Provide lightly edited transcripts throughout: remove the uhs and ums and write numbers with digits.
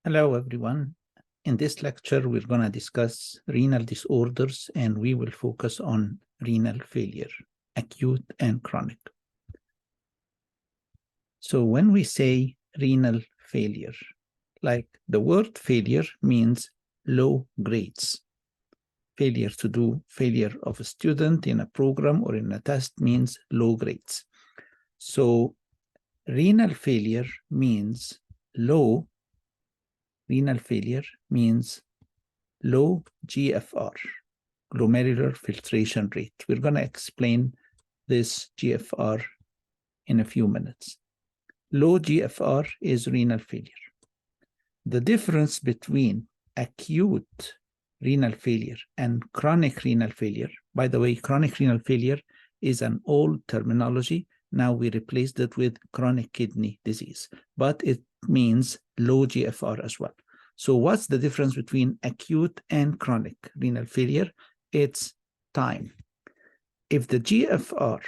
Hello, everyone. In this lecture, we're going to discuss renal disorders, and we will focus on renal failure, acute and chronic. So when we say renal failure, like the word failure means low grades. Failure of a student in a program or in a test means low grades. So renal failure means low GFR, glomerular filtration rate. We're going to explain this GFR in a few minutes. Low GFR is renal failure. The difference between acute renal failure and chronic renal failure, by the way, chronic renal failure is an old terminology. Now we replaced it with chronic kidney disease, but it means low GFR as well. So what's the difference between acute and chronic renal failure? It's time. If the GFR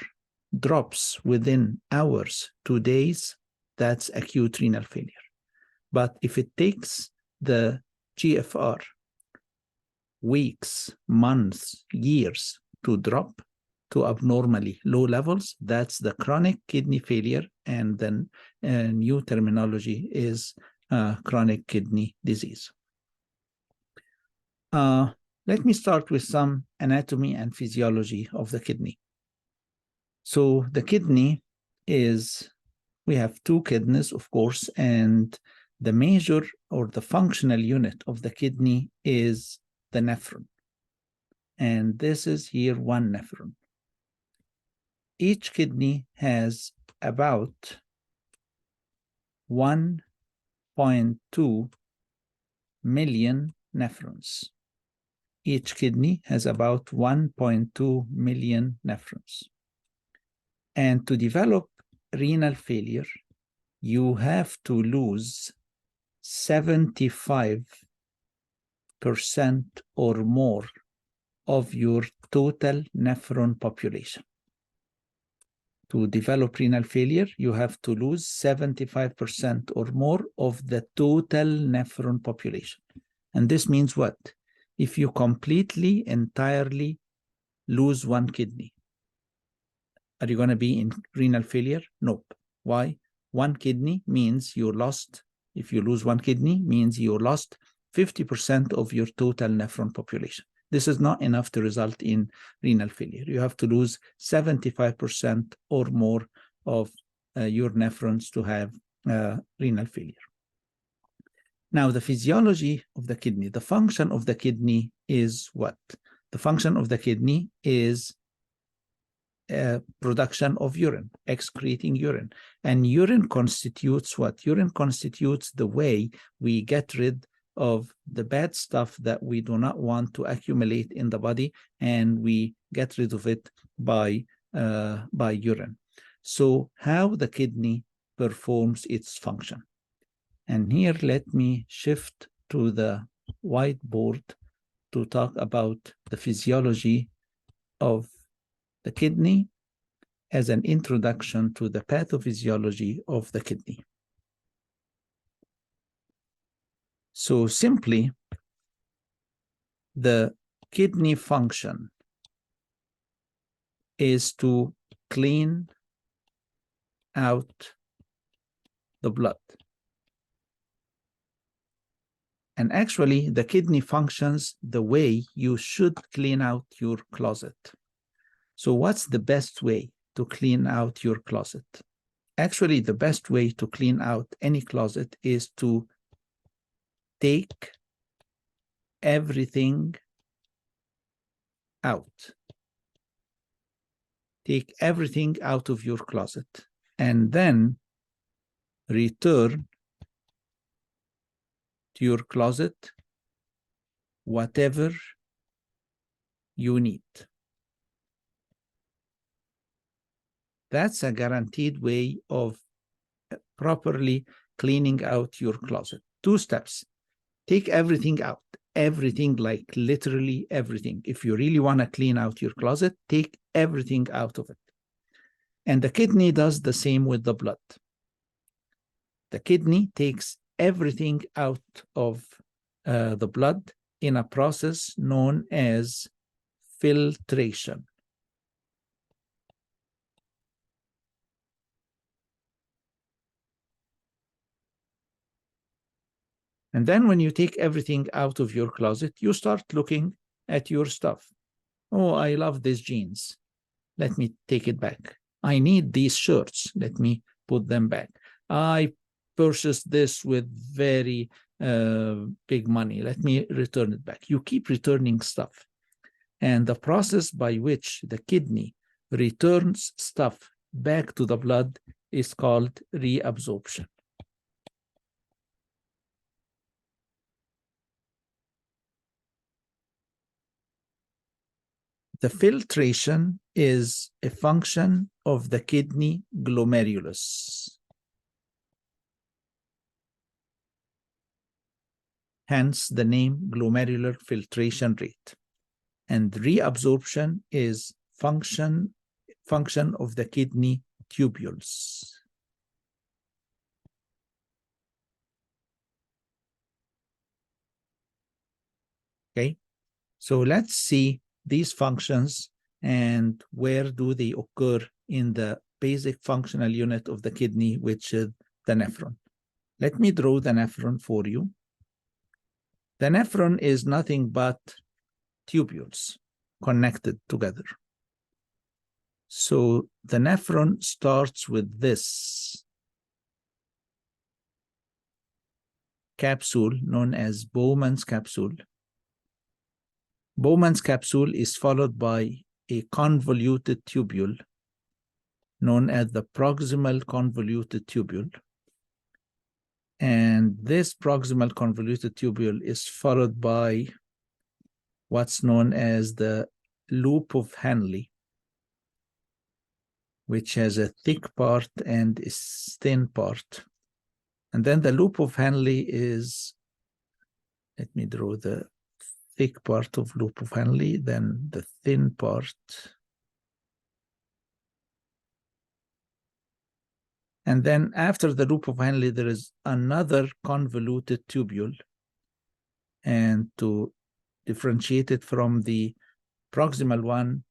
drops within hours to days, that's acute renal failure. But if it takes the GFR weeks, months, years to drop to abnormally low levels, that's the chronic kidney failure, and then new terminology is chronic kidney disease. Let me start with some anatomy and physiology of the kidney. So the kidney is, we have two kidneys, of course, and the major or the functional unit of the kidney is the nephron. And this is here one nephron. Each kidney has about 1.2 million nephrons. Each kidney has about 1.2 million nephrons. And to develop renal failure, you have to lose 75% or more of your total nephron population. To develop renal failure, you have to lose 75% or more of the total nephron population. And this means what? If you completely, entirely lose one kidney, are you going to be in renal failure? Nope. Why? One kidney means you lost, if you lose one kidney, means you lost 50% of your total nephron population. This is not enough to result in renal failure. You have to lose 75% or more of your nephrons to have renal failure. Now, the physiology of the kidney, the function of the kidney is what? The function of the kidney is production of urine, excreting urine. And urine constitutes what? Urine constitutes the way we get rid of the bad stuff that we do not want to accumulate in the body, and we get rid of it by urine. So how the kidney performs its function. And here, let me shift to the whiteboard to talk about the physiology of the kidney as an introduction to the pathophysiology of the kidney. So simply, the kidney function is to clean out the blood. And actually, the kidney functions the way you should clean out your closet. So what's the best way to clean out your closet? Actually, the best way to clean out any closet is to take everything out. Take everything out of your closet and then return to your closet whatever you need. That's a guaranteed way of properly cleaning out your closet. 2 steps. Take everything out. Everything, like literally everything. If you really want to clean out your closet, take everything out of it. And the kidney does the same with the blood. The kidney takes everything out of the blood in a process known as filtration. And then when you take everything out of your closet, you start looking at your stuff. Oh, I love these jeans. Let me take it back. I need these shirts. Let me put them back. I purchased this with very big money. Let me return it back. You keep returning stuff. And the process by which the kidney returns stuff back to the blood is called reabsorption. The filtration is a function of the kidney glomerulus. Hence the name glomerular filtration rate. And reabsorption is function of the kidney tubules. Okay, so let's see these functions and where do they occur in the basic functional unit of the kidney, which is the nephron. Let me draw the nephron for you. The nephron is nothing but tubules connected together. So the nephron starts with this capsule known as Bowman's capsule. Bowman's capsule is followed by a convoluted tubule known as the proximal convoluted tubule. And this proximal convoluted tubule is followed by what's known as the loop of Henle, which has a thick part and a thin part. And then the loop of Henle is, let me draw the thick part of loop of Henle, then the thin part. And then after the loop of Henle, there is another convoluted tubule. And to differentiate it from the proximal one,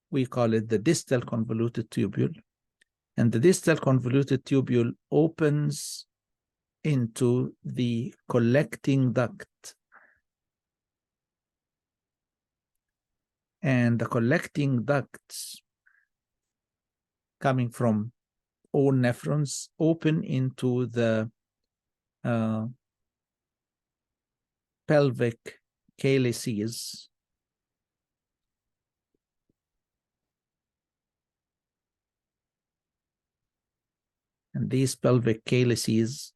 we call it the distal convoluted tubule. And the distal convoluted tubule opens into the collecting duct. And the collecting ducts coming from all nephrons open into the pelvic calyces. And these pelvic calyces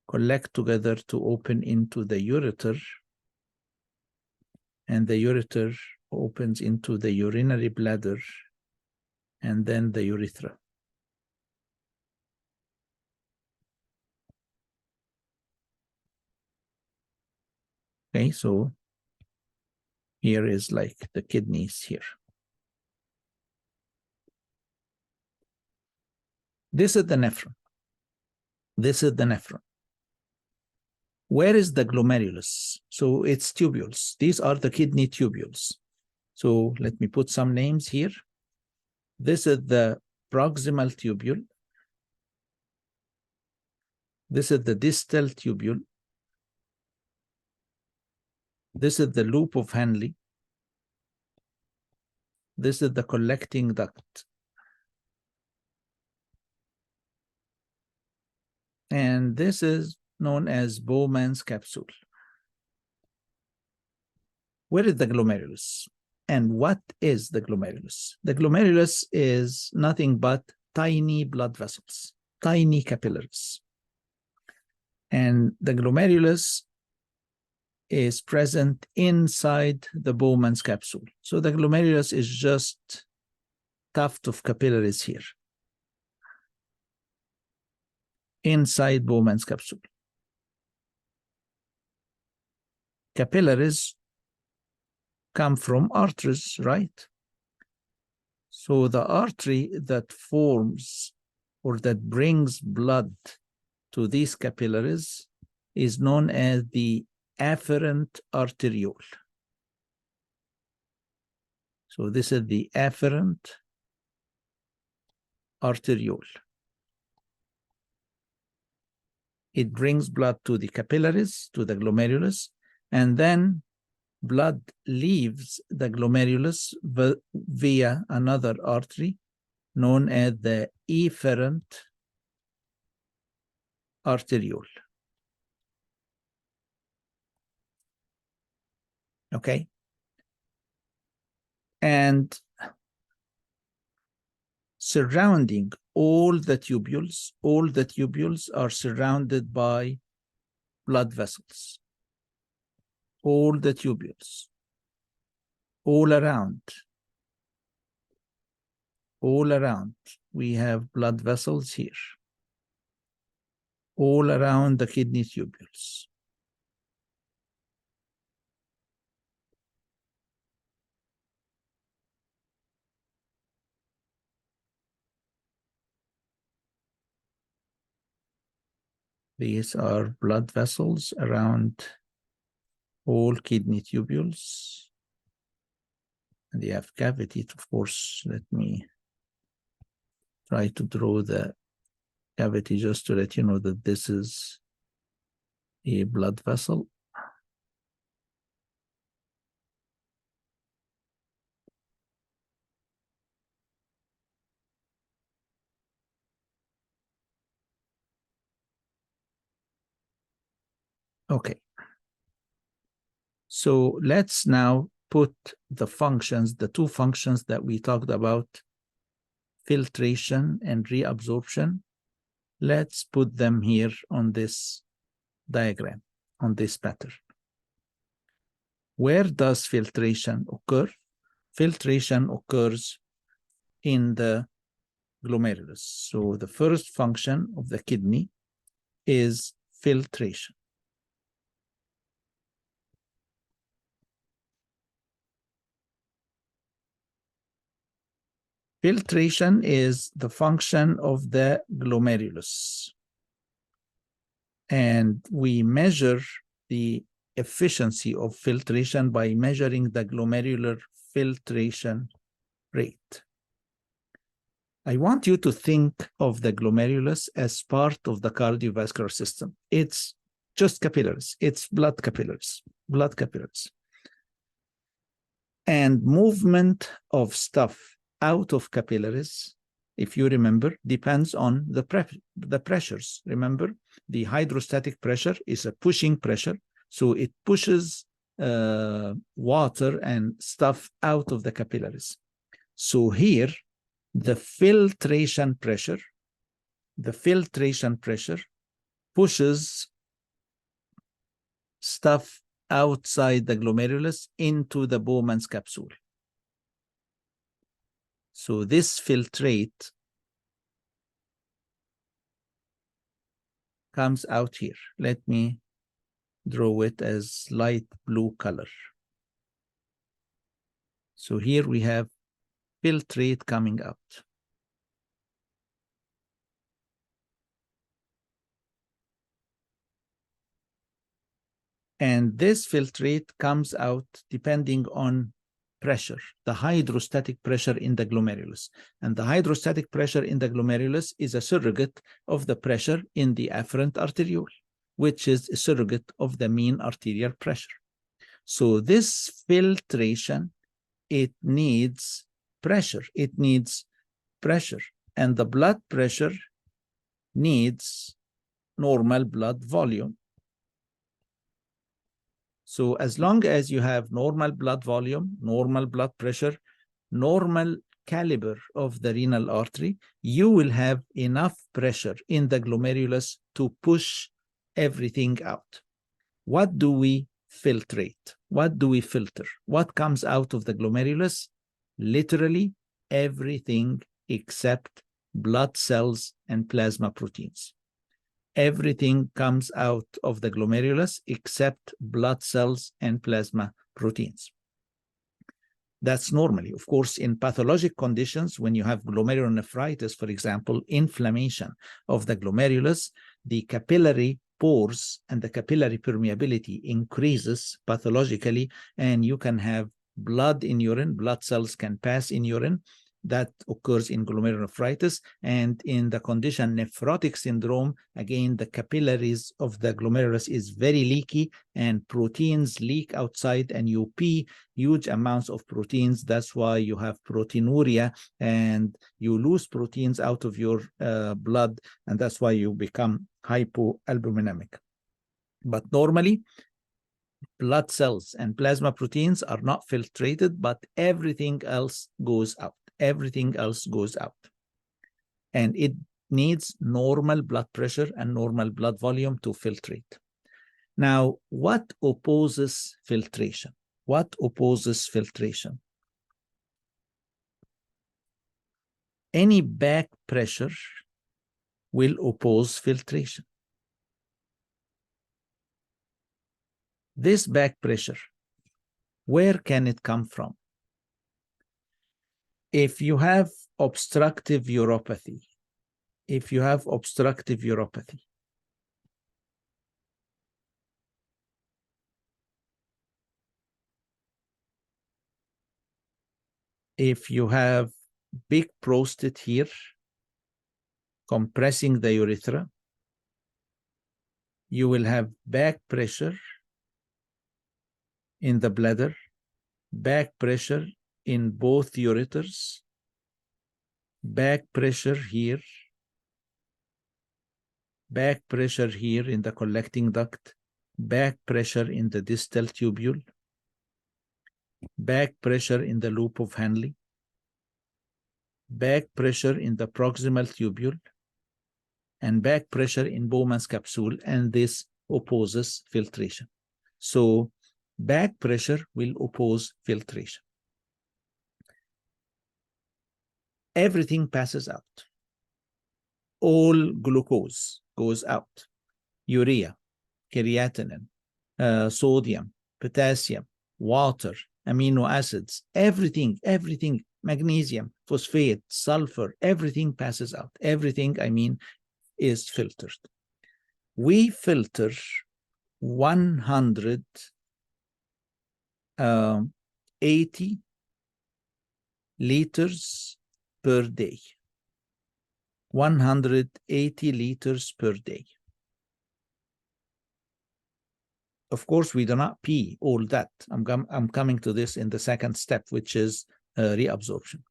collect together to open into the ureter. And the ureter opens into the urinary bladder and then the urethra. Okay, so here is like the kidneys here. This is the nephron. This is the nephron. Where is the glomerulus? So it's tubules. These are the kidney tubules. So let me put some names here. This is the proximal tubule. This is the distal tubule. This is the loop of Henle. This is the collecting duct. And this is known as Bowman's capsule. Where is the glomerulus? And what is the glomerulus? The glomerulus is nothing but tiny blood vessels, tiny capillaries. And the glomerulus is present inside the Bowman's capsule. So the glomerulus is just a tuft of capillaries here inside Bowman's capsule. Capillaries come from arteries, right? So the artery that forms or that brings blood to these capillaries is known as the afferent arteriole. So this is the afferent arteriole. It brings blood to the capillaries, to the glomerulus, and then blood leaves the glomerulus via another artery known as the efferent arteriole. Okay? And surrounding all the tubules are surrounded by blood vessels. All the tubules, all around, we have blood vessels here, all around the kidney tubules. These are blood vessels around all kidney tubules. And they have cavity, of course. Let me try to draw the cavity just to let you know that this is a blood vessel. Okay. So let's now put the functions, the two functions that we talked about, filtration and reabsorption. Let's put them here on this diagram, on this pattern. Where does filtration occur? Filtration occurs in the glomerulus. So the first function of the kidney is filtration. Filtration is the function of the glomerulus. And we measure the efficiency of filtration by measuring the glomerular filtration rate. I want you to think of the glomerulus as part of the cardiovascular system. It's just capillaries. It's blood capillaries. And movement of stuff out of capillaries, if you remember, depends on the pressures. Remember, the hydrostatic pressure is a pushing pressure, so it pushes water and stuff out of the capillaries. So here, the filtration pressure pushes stuff outside the glomerulus into the Bowman's capsule. So this filtrate comes out here. Let me draw it as light blue color. So here we have filtrate coming out. And this filtrate comes out depending on pressure, the hydrostatic pressure in the glomerulus. And the hydrostatic pressure in the glomerulus is a surrogate of the pressure in the afferent arteriole, which is a surrogate of the mean arterial pressure. So this filtration, it needs pressure. And the blood pressure needs normal blood volume. So as long as you have normal blood volume, normal blood pressure, normal caliber of the renal artery, you will have enough pressure in the glomerulus to push everything out. What do we filtrate? What do we filter? What comes out of the glomerulus? Literally everything except blood cells and plasma proteins. Everything comes out of the glomerulus except blood cells and plasma proteins. That's normally. Of course, in pathologic conditions, when you have glomerulonephritis, for example, inflammation of the glomerulus, the capillary pores and the capillary permeability increases pathologically, and you can have blood in urine, blood cells can pass in urine. That occurs in glomerulonephritis. And in the condition nephrotic syndrome, again, the capillaries of the glomerulus is very leaky and proteins leak outside, and you pee huge amounts of proteins. That's why you have proteinuria and you lose proteins out of your blood, and that's why you become hypoalbuminemic. But normally, blood cells and plasma proteins are not filtrated, but everything else goes out. Everything else goes out. And it needs normal blood pressure and normal blood volume to filtrate. Now, what opposes filtration? What opposes filtration? Any back pressure will oppose filtration. This back pressure, where can it come from? If you have obstructive uropathy, if you have obstructive uropathy, if you have big prostate here, compressing the urethra, you will have back pressure in the bladder, back pressure in both ureters, back pressure here, back pressure here in the collecting duct, back pressure in the distal tubule, back pressure in the loop of Henle, back pressure in the proximal tubule, and back pressure in Bowman's capsule, and this opposes filtration. So back pressure will oppose filtration. Everything passes out. All glucose goes out. Urea, creatinine, sodium, potassium, water, amino acids, everything, magnesium, phosphate, sulfur, everything passes out. Everything, I mean, is filtered. We filter 180 liters per day. 180 liters per day. Of course, we do not pee all that. I'm coming to this in the second step, which is reabsorption.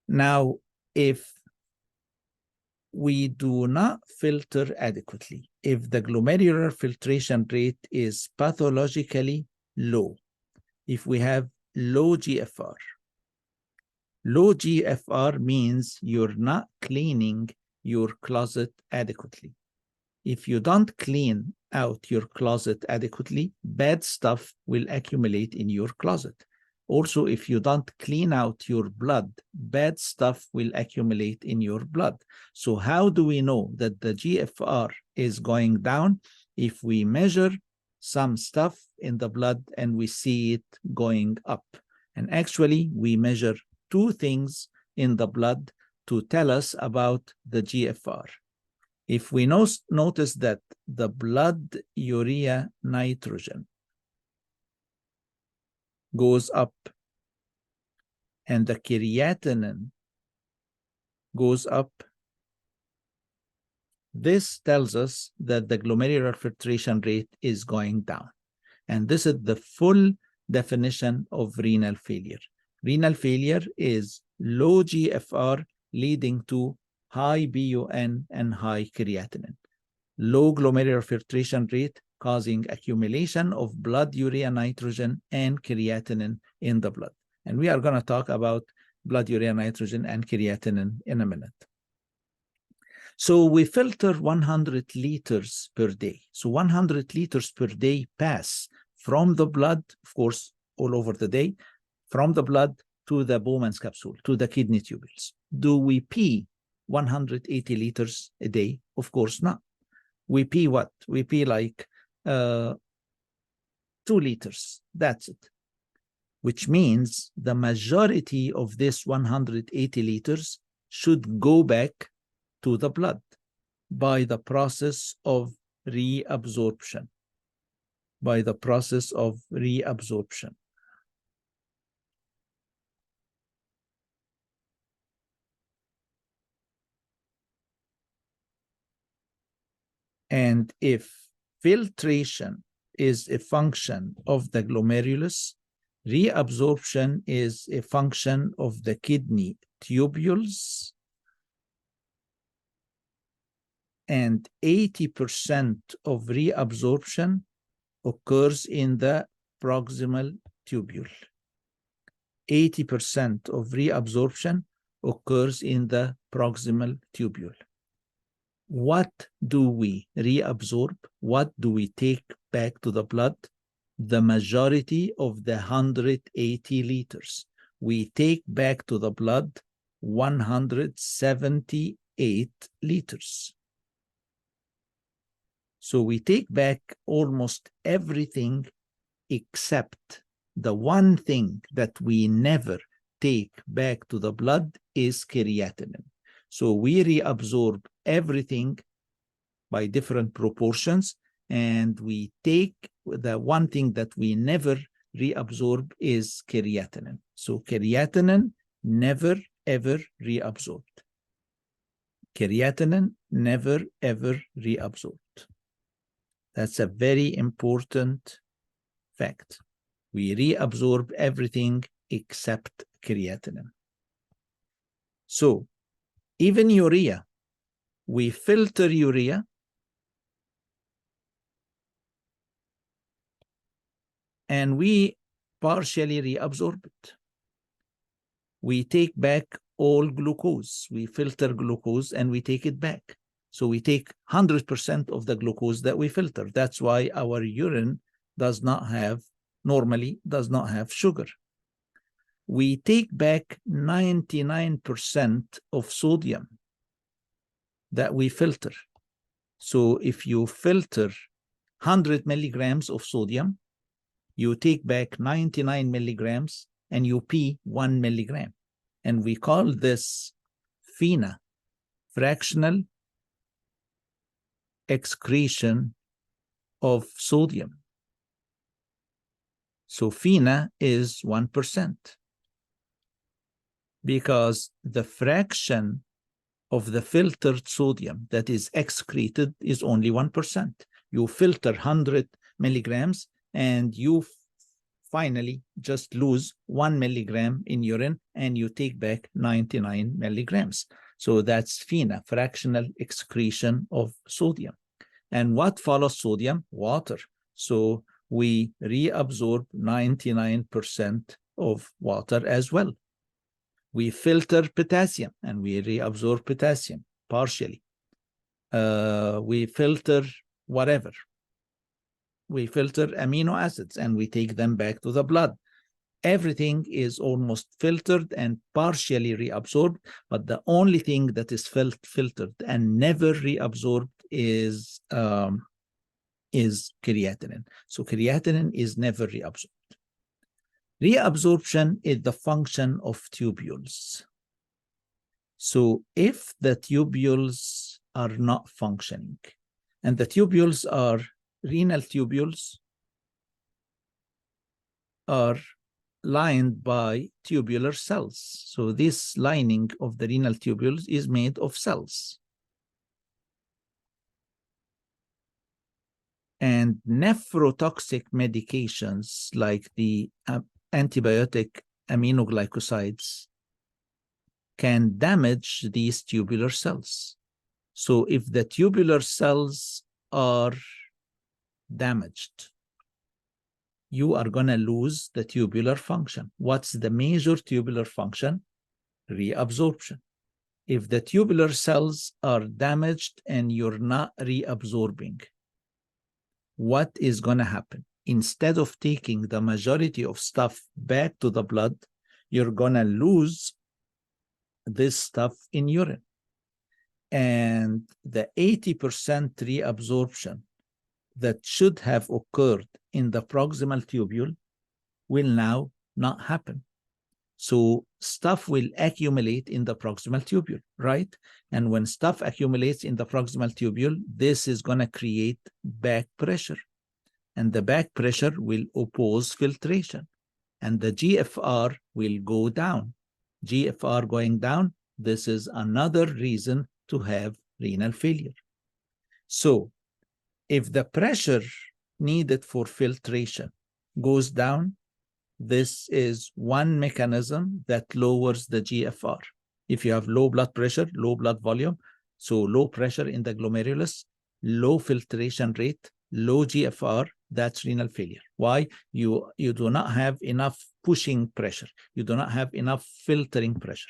Now, if we do not filter adequately, if the glomerular filtration rate is pathologically low, if we have low GFR means you're not cleaning your closet adequately. If you don't clean out your closet adequately, bad stuff will accumulate in your closet. Also, if you don't clean out your blood, bad stuff will accumulate in your blood. So how do we know that the GFR is going down? If we measure some stuff in the blood and we see it going up. And actually, we measure two things in the blood to tell us about the GFR. If we notice that the blood urea nitrogen goes up and the creatinine goes up, this tells us that the glomerular filtration rate is going down. And this is the full definition of renal failure. Renal failure is low GFR leading to high BUN and high creatinine. Low glomerular filtration rate causing accumulation of blood urea nitrogen and creatinine in the blood. And we are going to talk about blood urea nitrogen and creatinine in a minute. So we filter 100 liters per day. So 100 liters per day pass from the blood, of course, all over the day, from the blood to the Bowman's capsule, to the kidney tubules. Do we pee 180 liters a day? Of course not. We pee what? We pee like 2 liters. That's it. which means the majority of this 180 liters should go back to the blood by the process of reabsorption. By the process of reabsorption. And if filtration is a function of the glomerulus, reabsorption is a function of the kidney tubules, and 80% of reabsorption occurs in the proximal tubule. 80% of reabsorption occurs in the proximal tubule. What do we reabsorb? What do we take back to the blood? The majority of the 180 liters. We take back to the blood 178 liters. So we take back almost everything except the one thing that we never take back to the blood is creatinine. So we reabsorb everything by different proportions, and we take the one thing that we never reabsorb is creatinine. So creatinine never ever reabsorbed. Creatinine never ever reabsorbed. That's a very important fact. We reabsorb everything except creatinine. So even urea, we filter urea and we partially reabsorb it. We take back all glucose. We filter glucose and we take it back. So we take 100% of the glucose that we filter. That's why our urine normally does not have sugar. We take back 99% of sodium that we filter. So if you filter 100 milligrams of sodium, you take back 99 milligrams and you pee 1 milligram. And we call this FeNA, fractional excretion of sodium. So FeNA is 1%, because the fraction of the filtered sodium that is excreted is only 1%. You filter 100 milligrams and you finally just lose 1 milligram in urine and you take back 99 milligrams. So that's FeNA, fractional excretion of sodium. And what follows sodium? Water. So we reabsorb 99% of water as well. We filter potassium and we reabsorb potassium partially. We filter whatever. We filter amino acids and we take them back to the blood. Everything is almost filtered and partially reabsorbed, but the only thing that is filtered and never reabsorbed is creatinine. So creatinine is never reabsorbed. Reabsorption is the function of tubules. So if the tubules are not functioning, and the tubules are renal tubules, are lined by tubular cells. So this lining of the renal tubules is made of cells. And nephrotoxic medications like the antibiotic aminoglycosides can damage these tubular cells. So if the tubular cells are damaged, you are going to lose the tubular function. What's the major tubular function? Reabsorption. If the tubular cells are damaged and you're not reabsorbing, what is going to happen? Instead of taking the majority of stuff back to the blood, you're going to lose this stuff in urine. And the 80% reabsorption that should have occurred in the proximal tubule will now not happen. So stuff will accumulate in the proximal tubule, right? And when stuff accumulates in the proximal tubule, this is going to create back pressure. And the back pressure will oppose filtration. And the GFR will go down. GFR going down, this is another reason to have renal failure. So if the pressure needed for filtration goes down, this is one mechanism that lowers the GFR. If you have low blood pressure, low blood volume, so low pressure in the glomerulus, low filtration rate, low GFR, that's renal failure. Why? You do not have enough pushing pressure. You do not have enough filtering pressure.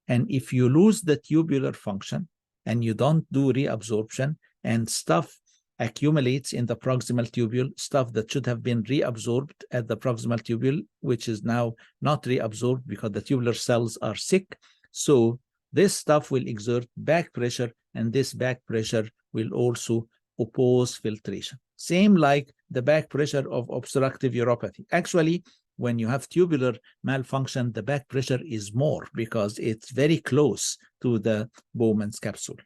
And if you lose the tubular function and you don't do reabsorption and stuff accumulates in the proximal tubule, stuff that should have been reabsorbed at the proximal tubule, which is now not reabsorbed because the tubular cells are sick. So this stuff will exert back pressure, and this back pressure will also oppose filtration. Same like the back pressure of obstructive uropathy. Actually, when you have tubular malfunction, the back pressure is more because it's very close to the Bowman's capsule.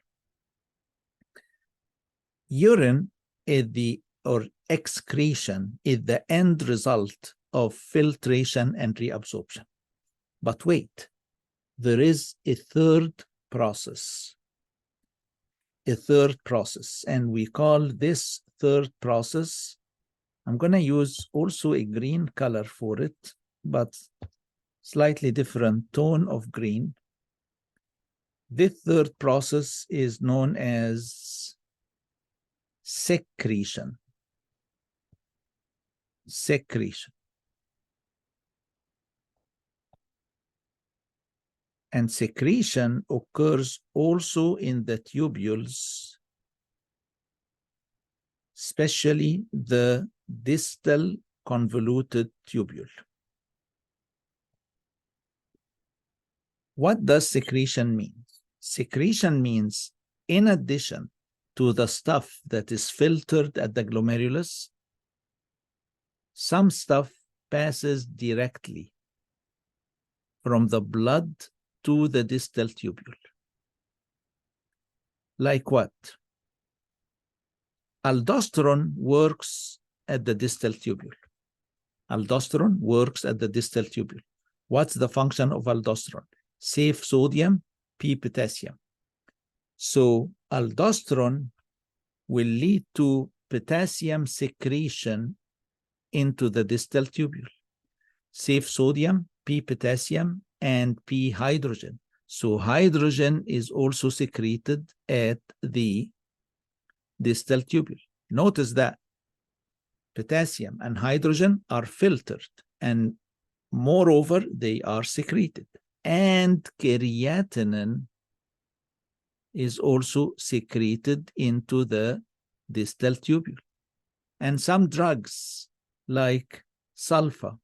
Urine is or excretion is the end result of filtration and reabsorption. But wait, there is a third process, and we call this third process, I'm going to use also a green color for it, but slightly different tone of green. This third process is known as secretion. Secretion. And secretion occurs also in the tubules, especially the distal convoluted tubule. What does secretion mean? Secretion means, in addition to the stuff that is filtered at the glomerulus, some stuff passes directly from the blood to the distal tubule. Like what? Aldosterone works at the distal tubule. Aldosterone works at the distal tubule. What's the function of aldosterone? Save sodium, P potassium. So aldosterone will lead to potassium secretion into the distal tubule. Save sodium, P potassium, and P hydrogen. So hydrogen is also secreted at the distal tubule. Notice that potassium and hydrogen are filtered, and moreover, they are secreted. And creatinine is also secreted into the distal tubule. And some drugs like sulfa,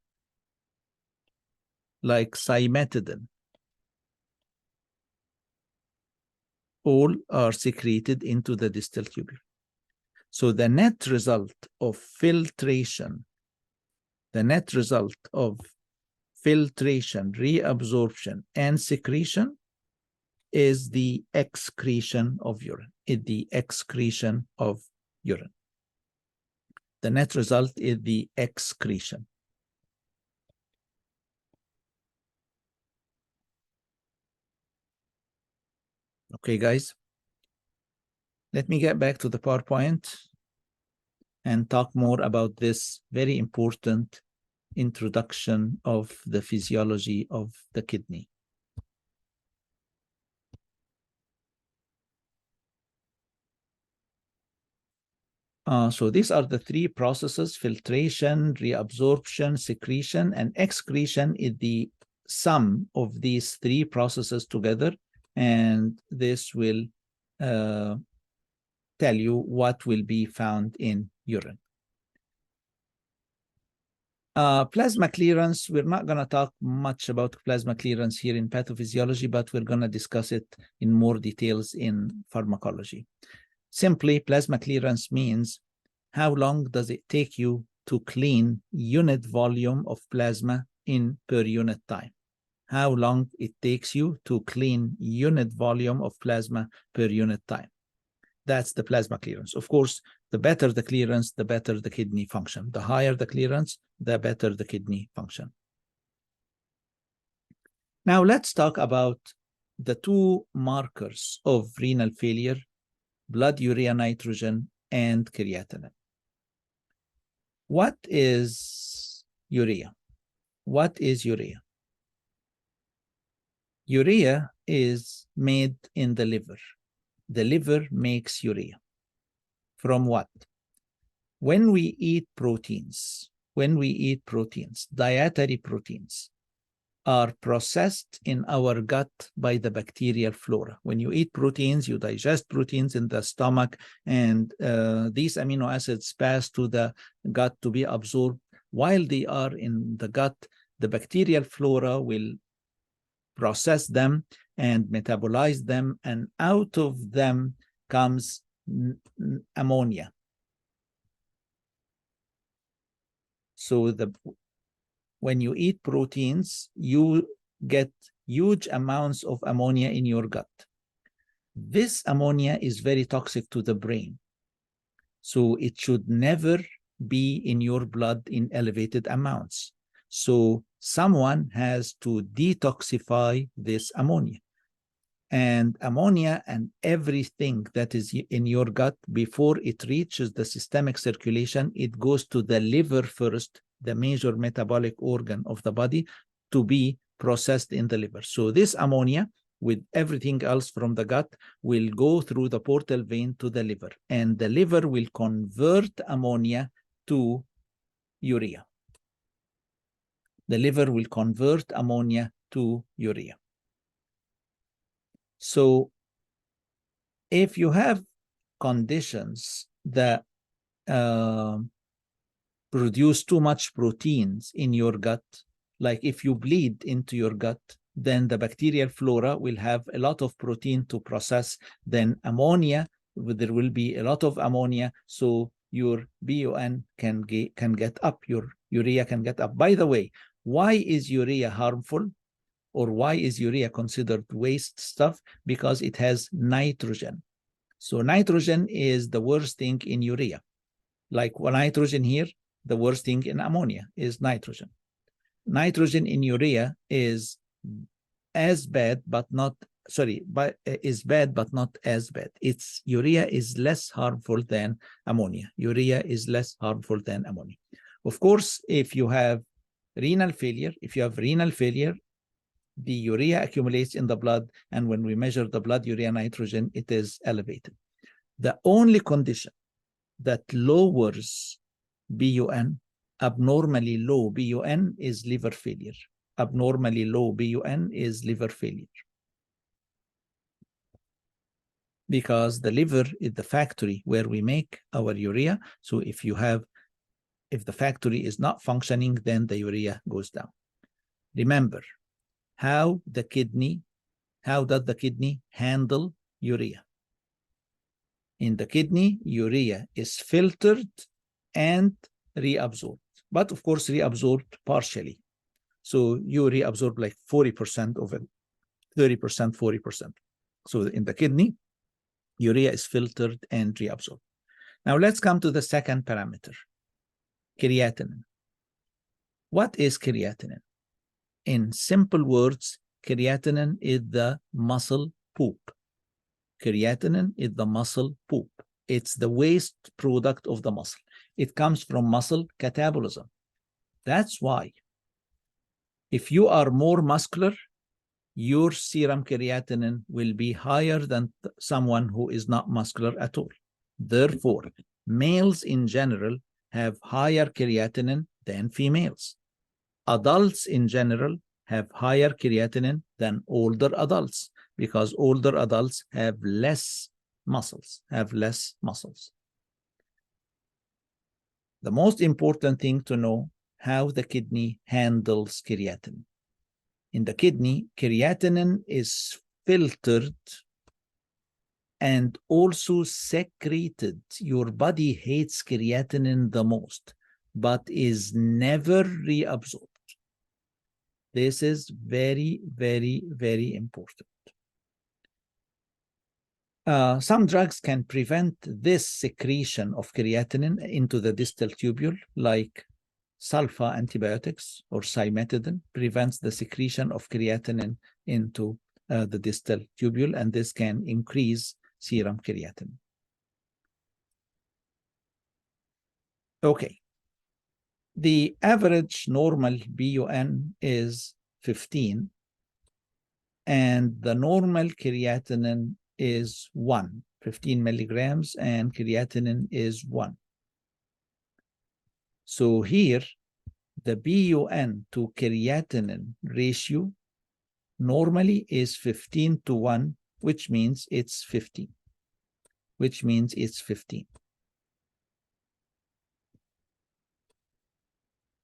like cimetidine, all are secreted into the distal tubule. So the net result of filtration, reabsorption, and secretion is the excretion of urine. The net result is the excretion. Okay, guys, let me get back to the PowerPoint and talk more about this very important introduction of the physiology of the kidney. So these are the three processes: filtration, reabsorption, secretion, and excretion is the sum of these three processes together, and this will tell you what will be found in urine. Plasma clearance, we're not going to talk much about plasma clearance here in pathophysiology, but we're going to discuss it in more details in pharmacology. Simply, plasma clearance means how long does it take you to clean unit volume of plasma in per unit time. How long it takes you to clean unit volume of plasma per unit time. That's the plasma clearance. Of course, the better the clearance, the better the kidney function. The higher the clearance, the better the kidney function. Now let's talk about the two markers of renal failure, blood urea nitrogen and creatinine. What is urea? What is urea? Urea is made in the liver. The liver makes urea. From what? When we eat proteins, dietary proteins are processed in our gut by the bacterial flora. When you eat proteins, you digest proteins in the stomach, and these amino acids pass to the gut to be absorbed. While they are in the gut, the bacterial flora will process them and metabolize them, and out of them comes ammonia. So when you eat proteins, you get huge amounts of ammonia in your gut. This ammonia is very toxic to the brain. So it should never be in your blood in elevated amounts. So someone has to detoxify this ammonia. And ammonia and everything that is in your gut, before it reaches the systemic circulation, it goes to the liver first, the major metabolic organ of the body, to be processed in the liver. So this ammonia, with everything else from the gut, will go through the portal vein to the liver, and the liver will convert ammonia to urea. The liver will convert ammonia to urea. So if you have conditions that produce too much proteins in your gut, like if you bleed into your gut, then the bacterial flora will have a lot of protein to process. Then ammonia, there will be a lot of ammonia, so your BUN can get up, your urea can get up. By the way, why is urea harmful? Or why is urea considered waste stuff? Because it has nitrogen. So nitrogen is the worst thing in urea. Like nitrogen here, the worst thing in ammonia is nitrogen. Nitrogen in urea is as bad, but not, is bad, but not as bad. Urea is less harmful than ammonia. Urea is less harmful than ammonia. Of course, if you have renal failure, the urea accumulates in the blood, and when we measure the blood urea nitrogen, it is elevated. The only condition that lowers BUN, abnormally low BUN, is liver failure. Abnormally low BUN is liver failure. Because the liver is the factory where we make our urea. So if the factory is not functioning, then the urea goes down. Remember, how does the kidney handle urea? In the kidney, urea is filtered and reabsorbed, but of course reabsorbed partially. So you reabsorb like 40% of it, 30%, 40%. So in the kidney, urea is filtered and reabsorbed. Now let's come to the second parameter, creatinine. What is creatinine? In simple words, creatinine is the muscle poop. Creatinine is the muscle poop. It's the waste product of the muscle. It comes from muscle catabolism. That's why if you are more muscular, your serum creatinine will be higher than someone who is not muscular at all. Therefore, males in general have higher creatinine than females. Adults in general have higher creatinine than older adults, because older adults have less muscles, The most important thing to know, how the kidney handles creatinine. In the kidney, creatinine is filtered and also secreted. Your body hates creatinine the most, but is never reabsorbed. This is very, very, very important. Some drugs can prevent this secretion of creatinine into the distal tubule, like sulfa antibiotics or cimetidine prevents the secretion of creatinine into the distal tubule, and this can increase serum creatinine. Okay. The average normal BUN is 15, and the normal creatinine is 15 milligrams, and creatinine is 1. So here, the BUN to creatinine ratio normally is 15:1, which means it's 15.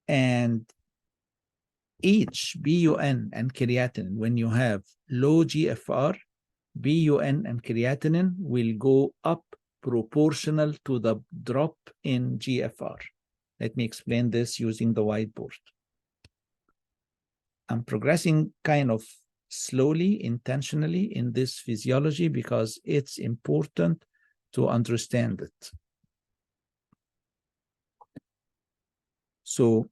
And each BUN and creatinine, when you have low GFR, BUN and creatinine will go up proportional to the drop in GFR. Let me explain this using the whiteboard. I'm progressing kind of slowly, intentionally in this physiology because it's important to understand it. So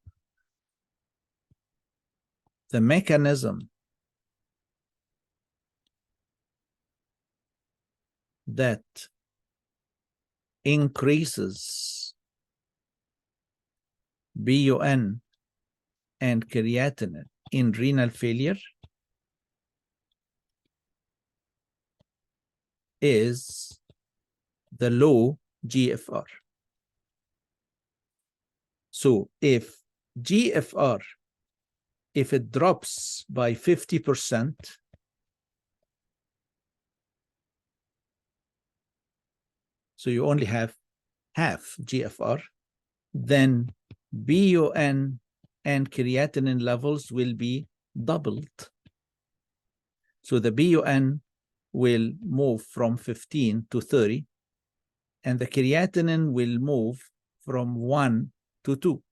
the mechanism that increases BUN and creatinine in renal failure is the low GFR. So if GFR, if it drops by 50%, so you only have half GFR, then BUN and creatinine levels will be doubled. So the BUN will move from 15 to 30, and the creatinine will move from 1 to 2.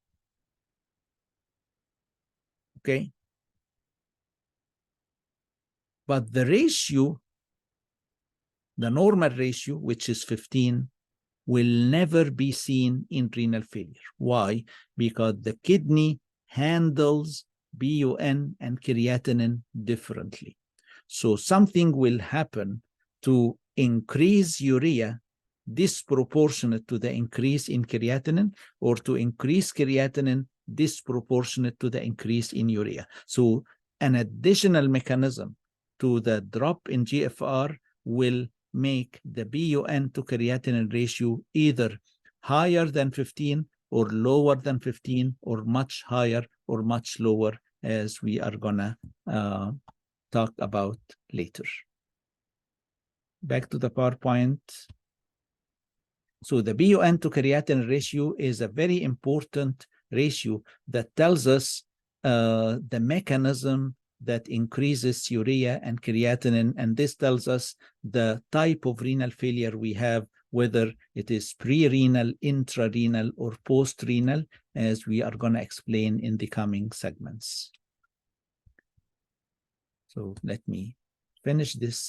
Okay? But the ratio, the normal ratio, which is 15, will never be seen in renal failure. Why? Because the kidney handles BUN and creatinine differently. So something will happen to increase urea disproportionate to the increase in creatinine, or to increase creatinine disproportionate to the increase in urea. So an additional mechanism to the drop in GFR will make the BUN to creatinine ratio either higher than 15 or lower than 15 or much higher or much lower, as we are gonna talk about later. Back to the PowerPoint. So the BUN to creatinine ratio is a very important ratio that tells us the mechanism that increases urea and creatinine, and this tells us the type of renal failure we have, whether it is pre-renal, intrarenal, or post-renal, as we are going to explain in the coming segments. So let me finish this segment.